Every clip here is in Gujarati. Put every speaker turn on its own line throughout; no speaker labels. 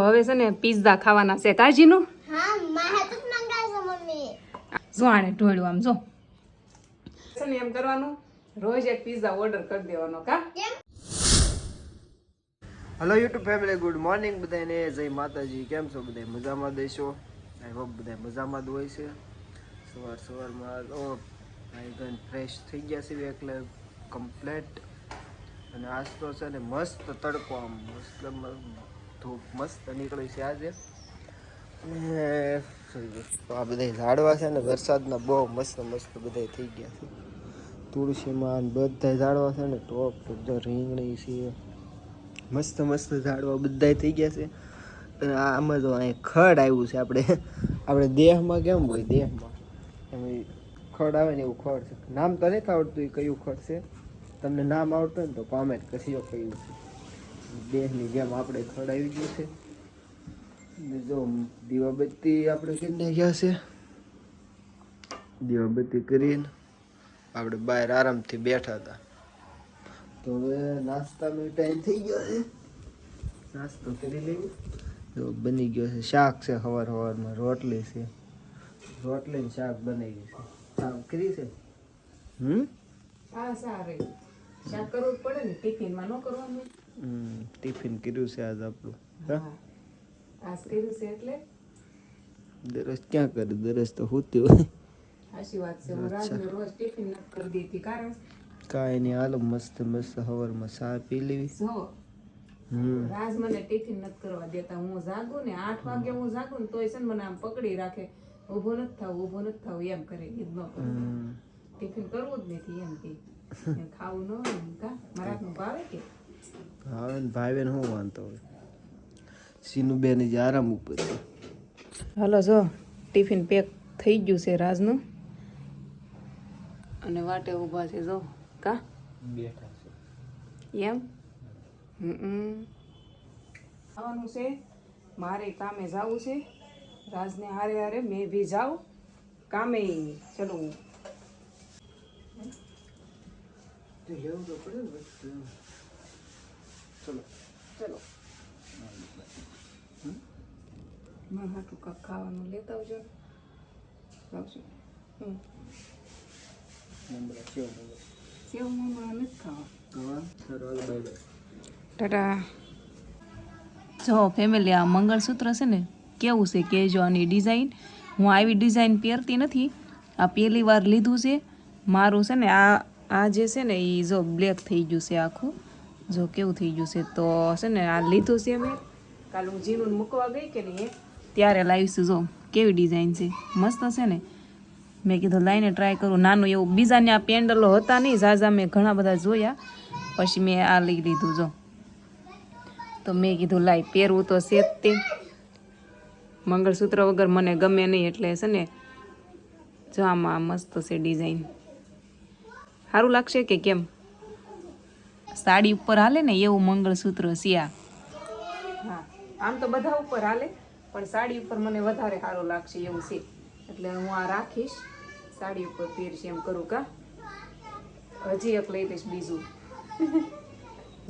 હવે છે ને પિઝા ખાવાના છે કાજીનું.
હા માહે તો મંગાવજો મમ્મી.
જો આને ઢોળ્યું આમ જો છે ને એમ કરવાનું રોજ એક પિઝા ઓર્ડર કરી દેવાનો કા.
Hello YouTube family, good morning બધાને. જય માતાજી. કેમ છો બધા? મજામાં દેશો? આઈ હોપ બધા મજામાં જ હોય છે. સવારમાં આઈ ફ્રેશ થઈ ગયા છે એટલે કમ્પ્લેટ. અને આજ તો છે ને મસ્ત તડકો, આમ મસ્ત ધૂપ મસ્ત નીકળી છે આજે. અને આ બધા ઝાડવા છે ને વરસાદના બહુ મસ્ત મસ્ત બધા થઈ ગયા છે. તુલસીમાં બધા ઝાડવા છે ને ટોપ રીંગણી છે, મસ્ત મસ્ત ઝાડવા બધા થઈ ગયા છે. અને આમાં જો અહીં ખડ આવ્યું છે. આપણે દેહમાં કેમ હોય, દેહમાં એમ ખડ આવે ને એવું ખડ છે. નામ તો નથી આવડતું એ કયું ખડ છે. તમને નામ આવડતું હોય ને તો કોમેન્ટ કરશો કયું છે. દેહની જેમ આપણે ખડ આવી ગયું છે. જો દીવાબત્તી આપણે કરીને ગયા છે. દીવાબત્તી કરીને આપણે બહાર આરામથી બેઠા હતા. તો હવે નાસ્તાનો ટાઈમ થઈ ગયો છે. નાસ્તો કરી લઈએ. તો બની ગયો છે, શાક છે સવારમાં, રોટલી છે, રોટલી ને શાક બનાવી છે. શાક કરી છે.
હા સારું શાક કરવું પડે ને, ટિફિનમાં ન કરવાનું.
ટિફિન કર્યું છે આજ આપણું.
આજ કર્યું છે એટલે
દરરોજ ક્યાં કરે, દરરોજ તો હોતી હોય.
સાચી વાત છે. હું રાજને રોજ ટિફિન નથી કરી દેતી કારણ
કાંઈ નહીં, હાલો મસ્ત મસ્ત સવારમાં ચા પી લેવી.
જો રાજ મને ટિફિન નથી કરવા દેતા. હું જાગું ને 8 વાગે હું જાગું ને તોય છે ને મને આમ પકડી રાખે, ઊભો નથી થવું એમ કરે. ઈ જ ન કરું, ટિફિન કરવું જ નથી એમ કે ખાવું ન હોય કા મારા હાથનું ભાવે કે
હવે ભાઈ ને શું વાંધો હોય. સીનું બેન જે આરામ ઉપર છે.
હાલો જો ટિફિન પેક થઈ ગયું છે રાજનું, અને વાટે ઊભા છે જો કા
બેઠા છે
એમ. આવવાનું છે, મારે કામે જવું છે. રાજને હારે હારે મેં બી જાઉં કામે. ચલો
તો લેવું તો પડે ને. ચલો
ચલો મારા હાટું કાંક ખાવાનું લેતા આવજો. લાવશું સેવ મમરા નથી ખાવા. ટાટા. જો ફેમિલી, આ મંગળસૂત્ર છે ને કેવું છે કહેજો. આની ડિઝાઇન હું આવી ડિઝાઇન પહેરતી નથી, આ પહેલી વાર લીધું છે મારું. છે ને આ જે છે ને એ જો બ્લેક થઈ ગયું છે આખું, જો કેવું થઈ ગયું છે. તો છે ને આ લીધું છે મેં કાલ હું જીનું મૂકવા ગઈ કે નહીં ત્યારે લાવીશું. જો કેવી ડિઝાઇન છે, મસ્ત છે ને. મેં કીધું લાઈને ટ્રાય કરું. નાનું એવું બીજાને આ પેન્ડલો હતા નહીં ઝાઝા, મેં ઘણા બધા જોયા, પછી મેં આ લઈ લીધું. જો તો મેં કીધું લાઈ પહેરવું તો છે જ તે. મંગળસૂત્ર વગર મને ગમે નહીં એટલે છે ને જો આમાં મસ્ત છે ડિઝાઇન. સારું લાગશે કે કેમ? સાડી ઉપર હાલે ને એવું મંગળસૂત્ર છે આ. હા આમ તો બધા ઉપર હાલે પણ સાડી ઉપર મને વધારે સારું લાગશે એવું છે, એટલે હું આ રાખીશ. સાડી ઉપર પહેરશે એમ કરું કા. હજી એક લઈ લઈશ બીજું.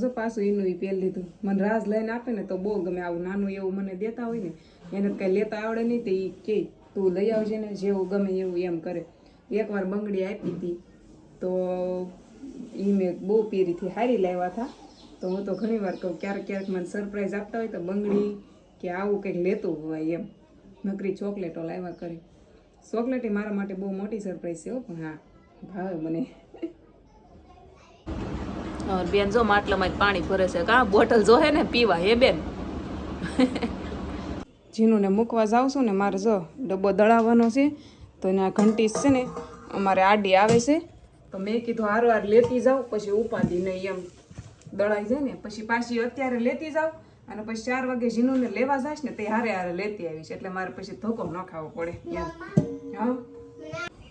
જો પાછું એનું પહેરી લીધું. મને રાજ લઈને આપે ને તો બહુ ગમે. આવું નાનું એવું મને દેતા હોય ને, એને કઈ લેતા આવડે નહીં તો એ કે તું લઈ આવજે ને, જેવું ગમે એવું એમ કરે. એકવાર બંગડી આપી હતી તો એ મેં બહુ પહેરીથી હારી લાવ્યા હતા. તો હું તો ઘણી વાર કહું ક્યારેક મને સરપ્રાઈઝ આપતા હોય તો બંગડી કે આવું કંઈક લેતું હોય એમ. નકરી ચોકલેટો લાવ્યા કરે. ચોકલેટ એ મારા માટે બહુ મોટી સરપ્રાઈઝ છે હો, પણ હા ભાવે મને. બેન જો માટલામાં પાણી ભરે છે કા, બોટલ જોહે ને પીવા હે બેન. જીનુને મૂકવા જાઉં છું ને મારે જો ડબ્બો દળાવવાનો છે, તો એના ઘંટી છે ને અમારે આડી આવે છે. તો મેં કીધું હાર લેતી જાઉં, પછી ઉપાધિ નહીં એમ દળાઈ જાય ને. પછી પાછી અત્યારે લેતી જાઉં અને પછી 4 વાગે જીનુને લેવા જઈશ ને તે હારે લેતી આવીશ, એટલે મારે પછી ધોકો ન ખાવો પડે એમ. હા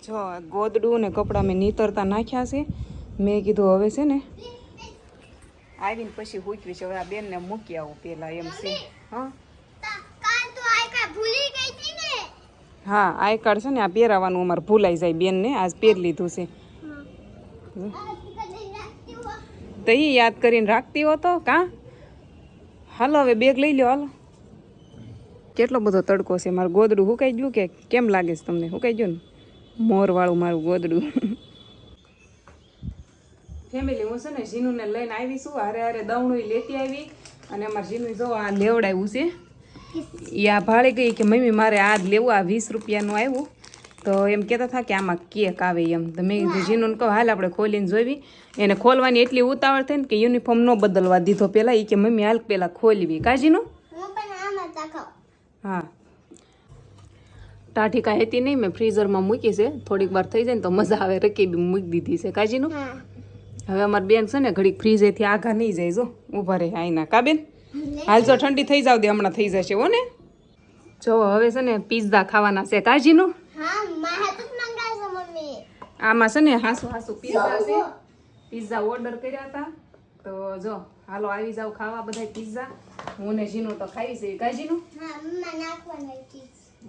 જો ગોદડું ને કપડાં મેં નીતરતા નાખ્યા છે. મેં કીધું હવે છે ને આવીને પછી મૂકવી છે. હવે આ બેનને મૂકી આવું પેલા એમ છે. હા આઈ કાર્ડ છે ને આ પહેરાવાનું અમારે ભૂલાઈ જાય બેનને. આજ પહેરી લીધું છે તો એ યાદ કરીને રાખતી હો તો કા. હાલો હવે બેગ લઈ લો. હાલો કેટલો બધો તડકો છે. મારું ગોદડું હુકાઈ ગયું કે કેમ લાગે છે તમને? હુકાઈ ગયું ને? મોરવાળું મારું ગોદડું. ફેમિલી, હું છે ને જીનુને લઈને આવી છું. હારે હારે દવણું લેતી આવી. અને અમારે જીનું જો આ લેવડાવ્યું છે. એ આ ભાડે ગઈ કે મમ્મી મારે આ જ લેવું, આ 20 રૂપિયાનું આવ્યું. તો એમ કહેતા હતા કે આમાં કેક આવે એમ. તો મેં કીધું જીનુને કહું હાલ આપણે ખોલીને જોઈવી. એને ખોલવાની એટલી ઉતાવળ થઈ ને કે યુનિફોર્મ ન બદલવા દીધો પહેલાં. એ કે મમ્મી હાલ પહેલાં ખોલવી. કાજીનું હા, ટાઢી કાંઈ હતી નહીં, મેં ફ્રીઝરમાં મૂકી છે. થોડીક વાર થઈ જાય ને તો મજા આવે, રકેબી મૂકી દીધી છે. કાજીનું હવે અમારી બેન છે ને ઘડીક ફ્રીઝેથી આઘા નહીં જાય. જો ઊભા રહે આઈના. કા બેન હાલ જો ઠંડી થઈ જાવ દે, હમણાં થઈ જશે હો ને. જો હવે છે ને પિઝા ખાવાના છે. કાજીનું આમાં છે ને હાસુ હાસુ પિઝા છે. પિઝા ઓર્ડર કર્યા હતા તો જો હાલો આવી જાવ ખાવા બધા પિઝા. હું ને જીનું તો ખાઈ છે. કાજીનું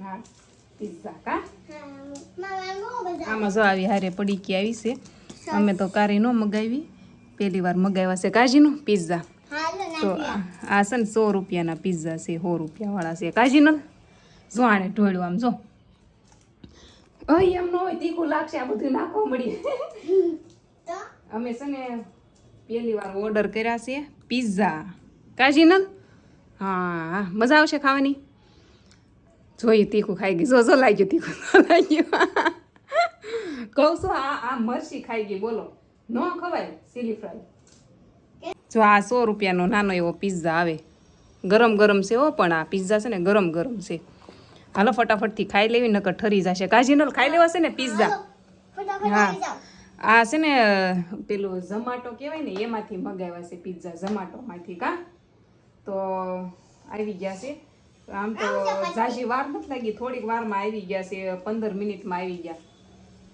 હા પિઝા કા આમાં જો આવી હારે પડીકી આવી છે. અમે તો કારી નો મગાવી, પહેલી વાર મગાવ્યા છે કાજીનું પિઝા. તો આ છે ને 100 રૂપિયાના પિઝા છે, 100 રૂપિયાવાળા છે. કાજીનું જો આને ઢોળ્યું આમ જો. એમ ન હોય તીખું લાગશે, આ બધું નાખવા મળી. અમે છે ને પહેલી વાર ઓર્ડર કર્યા છે પિઝા. કાજીનલ હા મજા આવશે ખાવાની. જોઈએ તીખું ખાઈ ગઈ. જો લાગ્યું તીખું લાગ્યું. કહું છું આ મરચી ખાઈ ગઈ. બોલો ન ખવાય ચીલી ફ્રાય. જો આ 100 રૂપિયાનો નાનો એવો પિઝા આવે. ગરમ ગરમ છે હો, પણ આ પિઝા છે ને ગરમ ગરમ છે. હાલો ફટાફટથી ખાઈ લેવી નકર ઠરી જશે. કાજીનલ ખાઈ લેવા છે ને પિઝા. હા આ છે ને પેલું ઝોમાટો કહેવાય ને એમાંથી મગાવ્યા છે પિઝા. ઝોમાટોમાંથી કા તો આવી ગયા છે. આમ તો ઝાઝી વાર નથી લાગી, થોડીક વારમાં આવી ગયા છે. 15 મિનિટમાં આવી ગયા.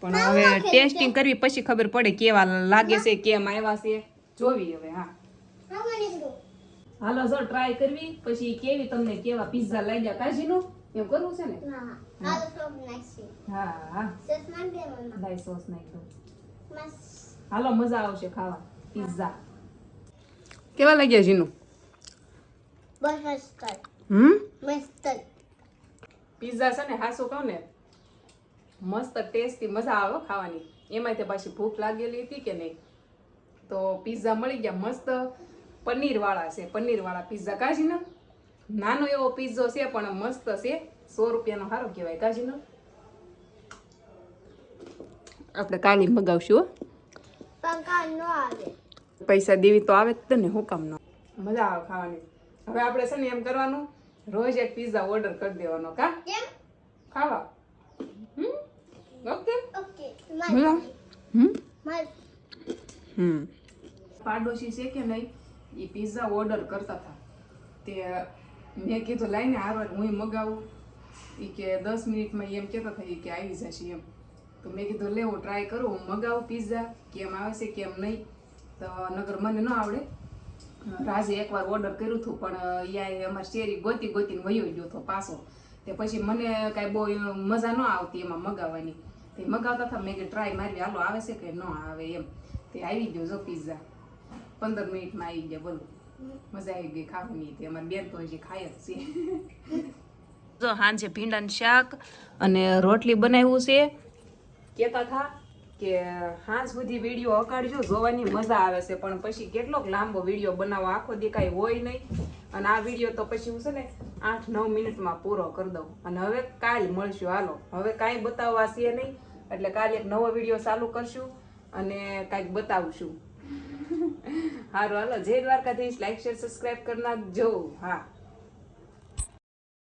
પણ હવે ટેસ્ટિંગ કરવી પછી ખબર પડે કેવા લાગે છે, કેમ આવ્યા છે જોવી હવે. હા હાલો જો ટ્રાય કરવી પછી કેવી તમને કેવા પિઝા લાગ્યા. કાજીનું એમ કરવું છે ને? હા હા લાઈ સોસ નાખી દો. હાલો મજા આવશે ખાવા પિઝા. કેવા લાગ્યા જીનું? પિઝા છે ને હાસું કહું ને મસ્ત ટેસ્ટી, મજા આવે ખાવાની. એમાં તે પાછી ભૂખ લાગેલી હતી કે નહીં તો પિઝા મળી ગયા મસ્ત. પનીર વાળા છે, પનીર વાળા પિઝા. કાજીનો નાનો એવો પિઝો છે પણ મસ્ત છે. 100 રૂપિયાનો સારો કહેવાય. કાજીનો આપણે કાલી મગાવશું. પૈસા દેવી તો આવે જ ને, હું કામ ન. મજા આવે ખાવાની. હવે આપણે છે ને એમ કરવાનું, રોજ એક પિઝા ઓર્ડર કરી દેવાનો. કા ખાવા ઓકે પાડોશી છે કે નહીં એ પિઝા ઓર્ડર કરતા હતા. તે મેં કીધું લાઈને હારવાર હું મગાવું. એ કે 10 મિનિટમાં એમ કહેતા હતા કે આવી જશે એમ. તો મેં કીધું લે હું ટ્રાય કરું, હું મગાવું પિઝા કેમ આવે છે કેમ નહીં. તો નગર મને ન આવડે. રાજે એકવાર ઓર્ડર કર્યું હતું પણ યા અમારી શેરી ગોતીને વયો ગયો હતો પાછો. તે પછી મને કાંઈ બહુ મજા ન આવતી એમાં મગાવવાની. તે મગાવતા હતા મેં કે ટ્રાય મારવી હાલો આવે છે કે ન આવે એમ. તે આવી ગયો જો પિઝા 15 મિનિટમાં આવી ગયા. બોલો મજા આવી ગઈ ખાવાની. તે અમારી બેન તો હજી ખાય જ છે. જો હાંજે ભીંડાનું શાક અને રોટલી બનાવ્યું છે. કહેતા હતા કે હાંજ સુધી વિડીયો અકાળજો, જોવાની મજા આવે છે. પણ પછી કેટલોક લાંબો વિડીયો બનાવો, આખો દી કાંઈ હોય નહીં. અને આ વિડીયો તો પછી હું છે ને 8-9 મિનિટમાં પૂરો કરી દઉં. અને હવે કાલ મળશું. હાલો હવે કાંઈ બતાવવા છે નહીં, એટલે કાલે એક નવો વિડીયો ચાલુ કરશું અને કાંઈક બતાવશું. સારું હાલો, જય દ્વારકાધીશ. લાઈક શેર સબસ્ક્રાઈબ કરી નાખજો. હા.